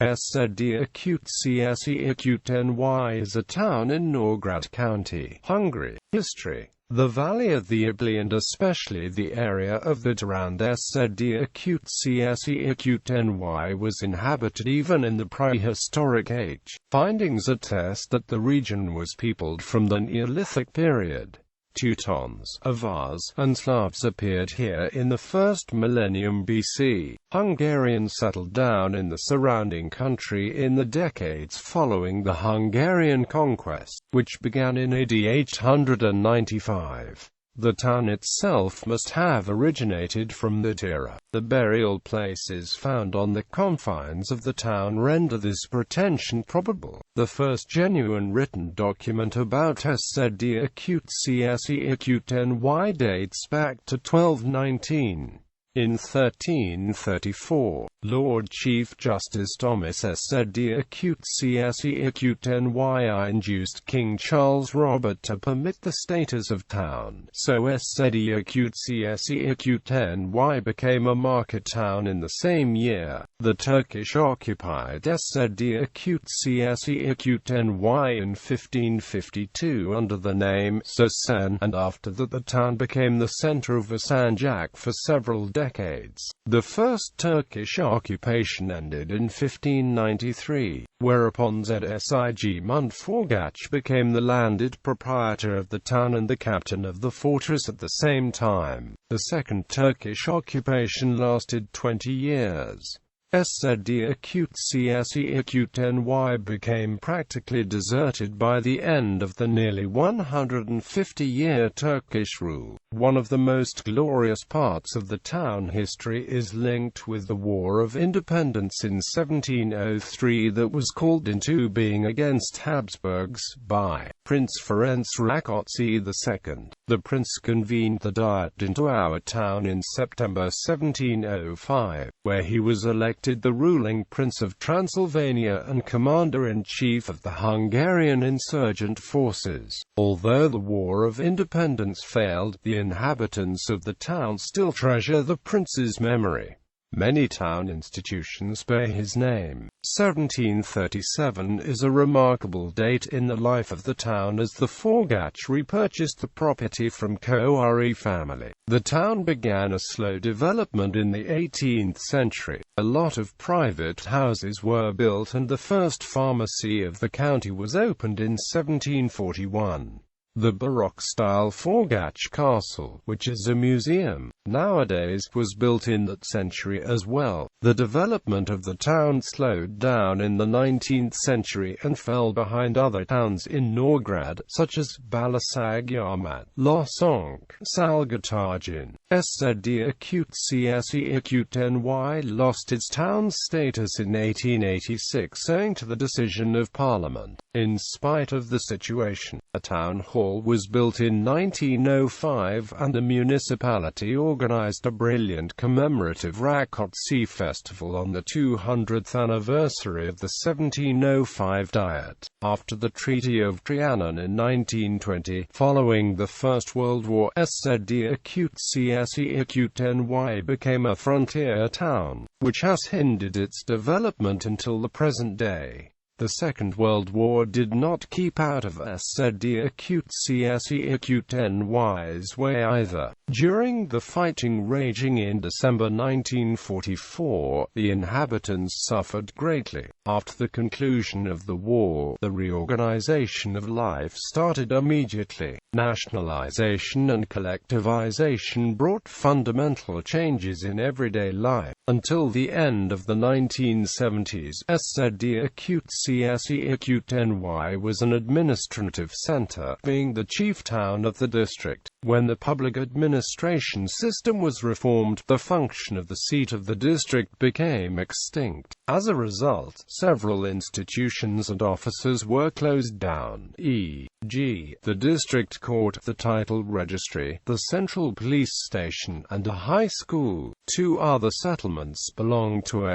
Szécsény is a town in Nógrád County, Hungary. History. The valley of the Ibli and especially the area of that around Széchény was inhabited even in the prehistoric age. Findings attest that the region was peopled from the Neolithic period. Teutons, Avars, and Slavs appeared here in the 1st millennium BC. Hungarians settled down in the surrounding country in the decades following the Hungarian conquest, which began in AD 895. The town itself must have originated from that era. The burial places found on the confines of the town render this pretension probable. The first genuine written document about Széchény dates back to 1219. In 1334, Lord Chief Justice Thomas Széchény induced King Charles Robert to permit the status of town, so Széchény became a market town in the same year. The Turkish occupied Széchény in 1552 under the name Széchény, and after that the town became the center of a sanjak for several decades. The first Turkish occupation ended in 1593, whereupon Zsigmond Forgách became the landed proprietor of the town and the captain of the fortress at the same time. The second Turkish occupation lasted 20 years. Széchény became practically deserted by the end of the nearly 150-year Turkish rule. One of the most glorious parts of the town history is linked with the War of Independence in 1703 that was called into being against Habsburgs by Prince Ferenc Rákóczi II. The prince convened the Diet into our town in September 1705, where he was elected the ruling Prince of Transylvania and Commander-in-Chief of the Hungarian insurgent forces. Although the War of Independence failed, the inhabitants of the town still treasure the prince's memory. Many town institutions bear his name. 1737 is a remarkable date in the life of the town as the Forgách repurchased the property from Koháry family. The town began a slow development in the 18th century. A lot of private houses were built and the first pharmacy of the county was opened in 1741. The Baroque-style Forgách Castle, which is a museum nowadays, was built in that century as well. The development of the town slowed down in the 19th century and fell behind other towns in Nógrád, such as Balasagyarmat, Losonc, Salgótarján. Széchény lost its town status in 1886 owing to the decision of Parliament. In spite of the situation, a town hall was built in 1905 and the municipality organized a brilliant commemorative Rákóczi festival on the 200th anniversary of the 1705 Diet. After the Treaty of Trianon in 1920, following the First World War, Széchény became a frontier town, which has hindered its development until the present day. The Second World War did not keep out of Széchény's way either. During the fighting raging in December 1944, the inhabitants suffered greatly. After the conclusion of the war, the reorganization of life started immediately. Nationalization and collectivization brought fundamental changes in everyday life. Until the end of the 1970s, Széchény was an administrative center, being the chief town of the district. When the public administration system was reformed, the function of the seat of the district became extinct. As a result, several institutions and offices were closed down, e.g., the district court, the title registry, the central police station, and a high school. Two other settlements belong to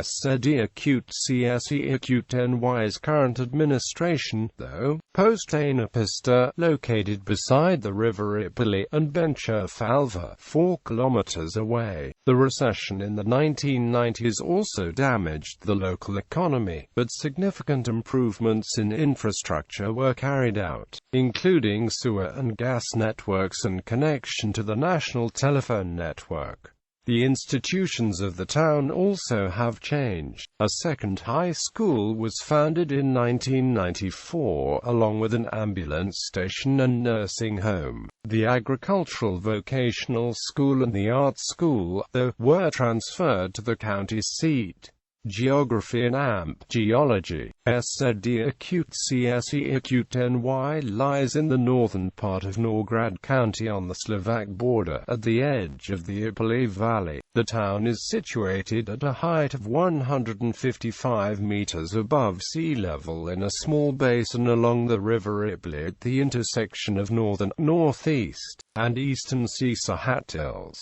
Széchény's current administration, though. Post Anapista, located beside the river Ibli, and Benchenfalva, 4 kilometers away. The recession in the 1990s also damaged the local economy, but significant improvements in infrastructure were carried out, including sewer and gas networks and connection to the national telephone network. The institutions of the town also have changed. A second high school was founded in 1994, along with an ambulance station and nursing home. The agricultural vocational school and the art school, though, were transferred to the county seat. Geography and AMP Geology. SZD-CSE-NY lies in the northern part of Nógrád County on the Slovak border, at the edge of the Ipali Valley. The town is situated at a height of 155 meters above sea level in a small basin along the river Ipali at the intersection of northern, northeast, and eastern Sahat Hills.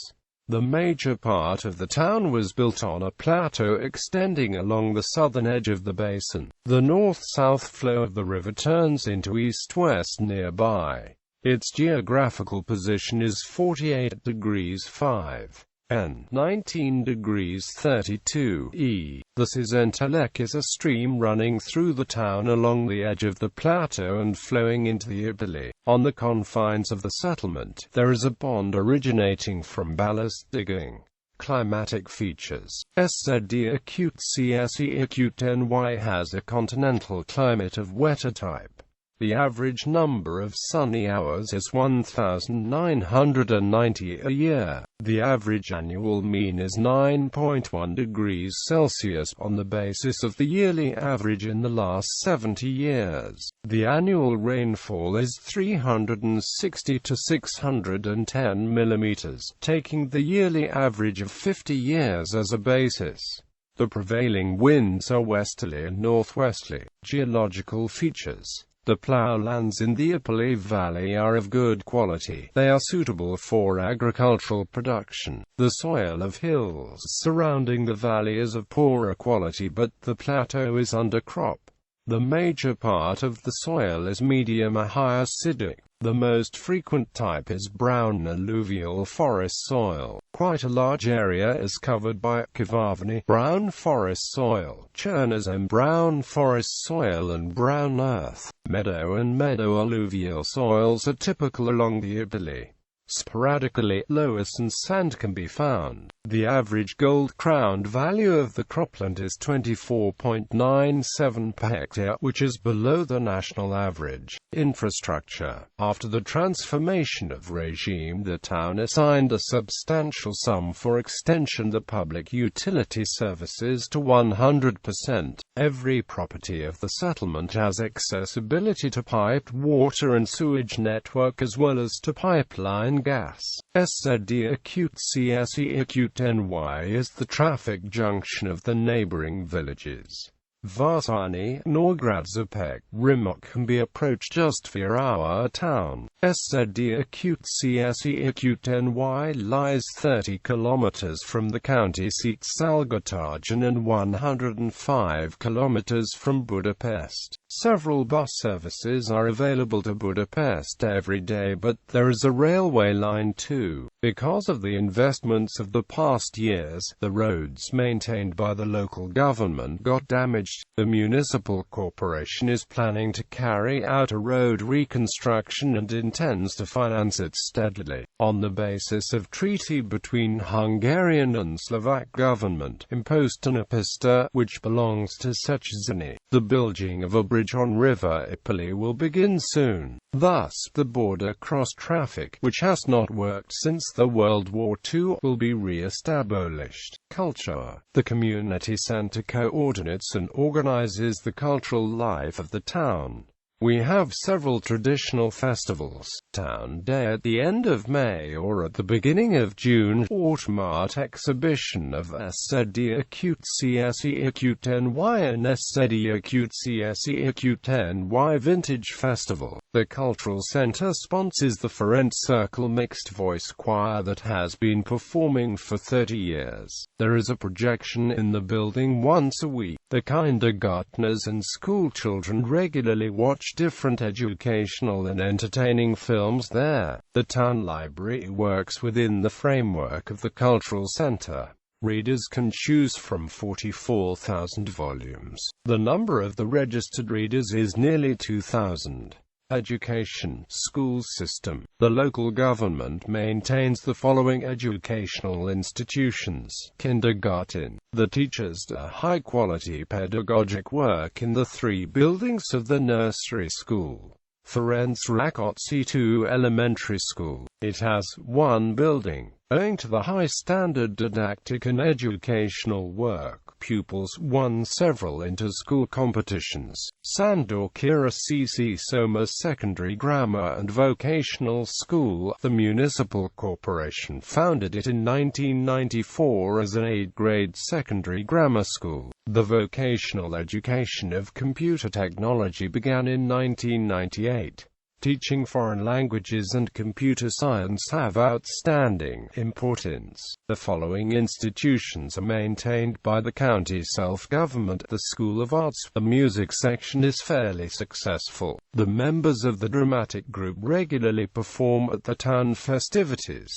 The major part of the town was built on a plateau extending along the southern edge of the basin. The north-south flow of the river turns into east-west nearby. Its geographical position is 48 degrees 5 N, 19 degrees 32 E. The Szécsény is a stream running through the town along the edge of the plateau and flowing into the Ipali. On the confines of the settlement, there is a pond originating from ballast digging. Climatic features. SZD-CSE-NY has a continental climate of wetter type. The average number of sunny hours is 1,990 a year. The average annual mean is 9.1 degrees Celsius on the basis of the yearly average in the last 70 years. The annual rainfall is 360 to 610 millimeters, taking the yearly average of 50 years as a basis. The prevailing winds are westerly and northwesterly. Geological features. The ploughlands in the Ipali Valley are of good quality. They are suitable for agricultural production. The soil of hills surrounding the valley is of poorer quality, but the plateau is undercrop. The major part of the soil is medium or high acidic. The most frequent type is brown alluvial forest soil. Quite a large area is covered by Kavavani, brown forest soil, Chernozem, brown forest soil, and brown earth. Meadow and meadow alluvial soils are typical along the Ipali. Sporadically, loess and sand can be found. The average gold-crowned value of the cropland is 24.97 per hectare, which is below the national average. Infrastructure. After the transformation of regime, the town assigned a substantial sum for extension the public utility services to 100%. Every property of the settlement has accessibility to piped water and sewage network as well as to pipeline gas. SZD-CSE-NY is the traffic junction of the neighboring villages. Varsany, Nógrád, Rimok can be approached just via our town. SZD-CSE-NY lies 30 kilometers from the county seat Salgótarján and 105 kilometers from Budapest. Several bus services are available to Budapest every day, but there is a railway line too. Because of the investments of the past years, the roads maintained by the local government got damaged. The municipal corporation is planning to carry out a road reconstruction and intends to finance it steadily, on the basis of treaty between Hungarian and Slovak government, imposed on Ipista, which belongs to Széchény. The building of a bridge on River Ipali will begin soon. Thus, the border cross-traffic, which has not worked since the World War II, will be re-established. Culture. The community center coordinates and organizes the cultural life of the town. We have several traditional festivals. Town Day at the end of May or at the beginning of June. Autumn Art Exhibition of SZD-CSE-NY and SZD-CSE-NY Vintage Festival. The Cultural Center sponsors the Ferenc Circle Mixed Voice Choir that has been performing for 30 years. There is a projection in the building once a week. The kindergartners and school children regularly watch watch different educational and entertaining films there. The town library works within the framework of the cultural center. Readers can choose from 44,000 volumes. The number of the registered readers is nearly 2,000. Education, school system. The local government maintains the following educational institutions. Kindergarten. The teachers do high-quality pedagogic work in the 3 buildings of the nursery school. Ferenc Rákóczi II Elementary School. It has 1 building. Owing to the high standard didactic and educational work, pupils won several inter-school competitions. Sándor Kérésy Soma Secondary Grammar and Vocational School. The municipal corporation founded it in 1994 as an 8th-grade secondary grammar school. The vocational education of computer technology began in 1998. Teaching foreign languages and computer science have outstanding importance. The following institutions are maintained by the county self-government. The School of Arts. The music section is fairly successful. The members of the dramatic group regularly perform at the town festivities.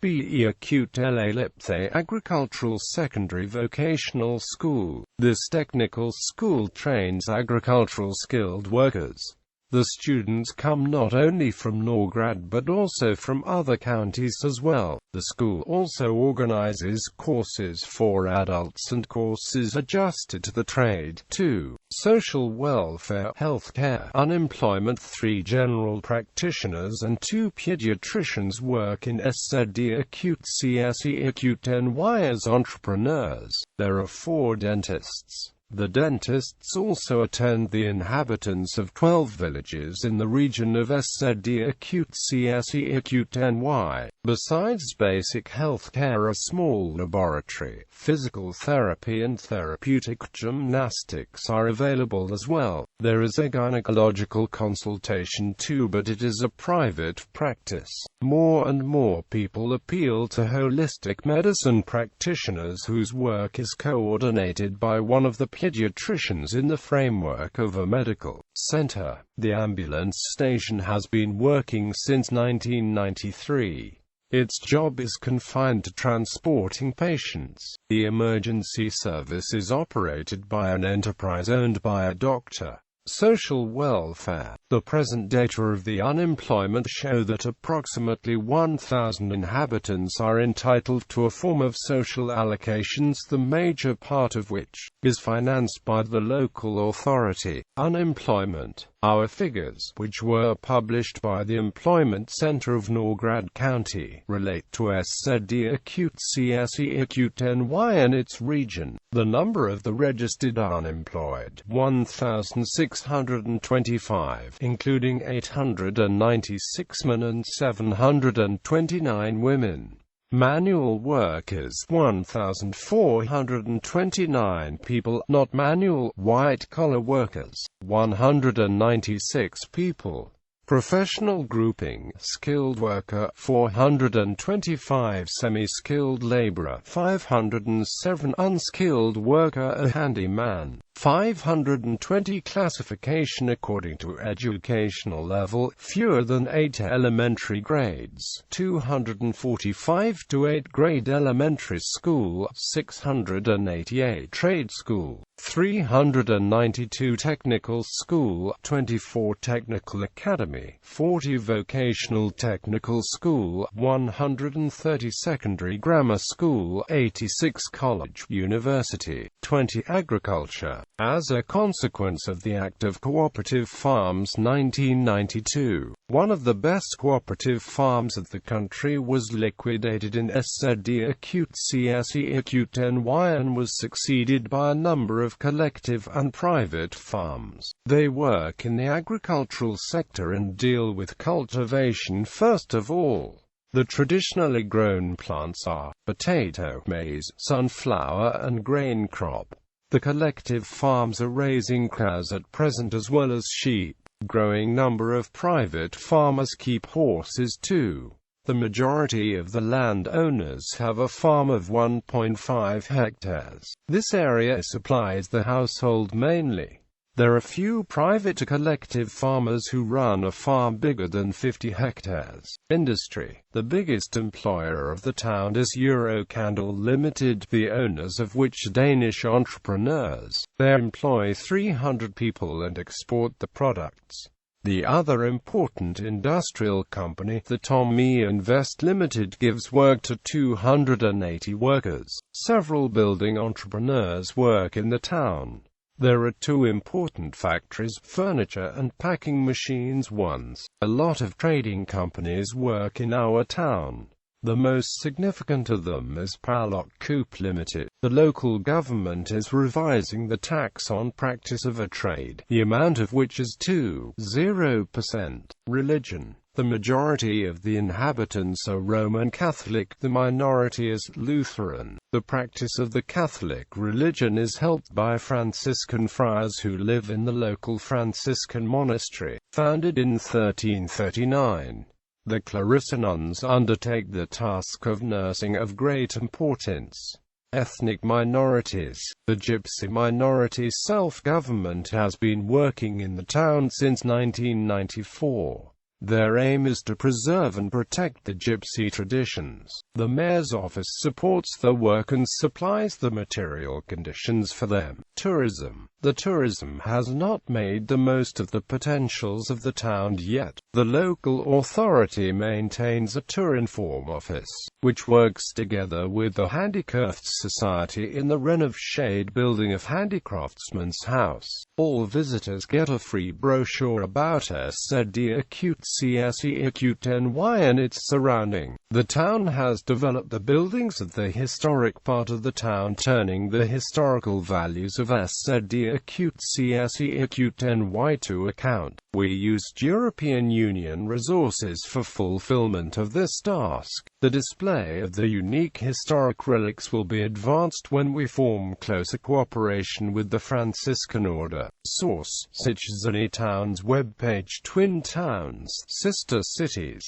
Beacutele Lipthe Agricultural Secondary Vocational School. This technical school trains agricultural skilled workers. The students come not only from Nógrád but also from other counties as well. The school also organizes courses for adults and courses adjusted to the trade. 2. Social welfare, healthcare, unemployment. 3 general practitioners and 2 pediatricians work in SZD Acute CSE Acute NY as entrepreneurs. There are 4 dentists. The dentists also attend the inhabitants of 12 villages in the region of SZD Acute CSE Acute NY. Besides basic health care, a small laboratory, physical therapy and therapeutic gymnastics are available as well. There is a gynecological consultation too, but it is a private practice. More and more people appeal to holistic medicine practitioners whose work is coordinated by one of the pediatricians in the framework of a medical center. The ambulance station has been working since 1993. Its job is confined to transporting patients. The emergency service is operated by an enterprise owned by a doctor. Social welfare. The present data of the unemployment show that approximately 1,000 inhabitants are entitled to a form of social allocations, the major part of which is financed by the local authority. Unemployment. Our figures, which were published by the Employment Center of Nógrád County, relate to SZD Acute CSE Acute NY and its region. The number of the registered unemployed, 1,625, including 896 men and 729 women. Manual workers, 1,429 people, not manual, white-collar workers, 196 people. Professional grouping, skilled worker, 425, semi-skilled laborer, 507, unskilled worker, a handyman, 520. Classification according to educational level, fewer than 8 elementary grades, 245 to 8th grade elementary school, 688 trade school, 392 technical school, 24 technical academy, 40 vocational technical school, 130 secondary grammar school, 86 college, university, 20 agriculture. As a consequence of the Act of Cooperative Farms 1992, one of the best cooperative farms of the country was liquidated in SZD Acute CSE Acute NY and was succeeded by a number of collective and private farms. They work in the agricultural sector and deal with cultivation first of all. The traditionally grown plants are potato, maize, sunflower and grain crop. The collective farms are raising cows at present as well as sheep. Growing number of private farmers keep horses too. The majority of the landowners have a farm of 1.5 hectares. This area supplies the household mainly. There are few private or collective farmers who run a farm bigger than 50 hectares. Industry. The biggest employer of the town is Eurocandle Limited, the owners of which are Danish entrepreneurs. They employ 300 people and export the products. The other important industrial company, the Tom E Invest Limited, gives work to 280 workers. Several building entrepreneurs work in the town. There are two important factories, furniture and packing machines ones. A lot of trading companies work in our town. The most significant of them is Palok Coop Limited. The local government is revising the tax on practice of a trade, the amount of which is 0%. Religion. The majority of the inhabitants are Roman Catholic, the minority is Lutheran. The practice of the Catholic religion is helped by Franciscan friars who live in the local Franciscan monastery, founded in 1339. The Clarissa nuns undertake the task of nursing of great importance. Ethnic minorities. The Gypsy minority self-government has been working in the town since 1994. Their aim is to preserve and protect the Gypsy traditions. The mayor's office supports their work and supplies the material conditions for them. Tourism. The tourism has not made the most of the potentials of the town yet. The local authority maintains a tour-inform office, which works together with the Handicrafts Society in the Renovshade building of Handicraftsman's House. All visitors get a free brochure about SZD Acute CSE Acute NY and its surrounding. The town has developed the buildings of the historic part of the town, turning the historical values of SZD Acute CSE Acute NY to account. We used European Union resources for fulfillment of this task. The display of the unique historic relics will be advanced when we form closer cooperation with the Franciscan Order. Source: Széchény Town's webpage. Twin towns, sister cities.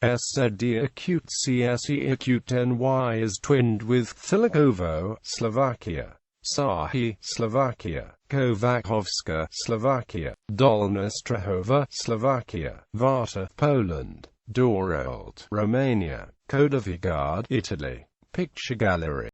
SZD Acute CSE Acute NY is twinned with Thilakovo, Slovakia; Sahi, Slovakia; Kovačovská, Slovakia; Dolní Strahova, Slovakia; Varta, Poland; Dorold, Romania; Kodovigard, Italy. Picture gallery.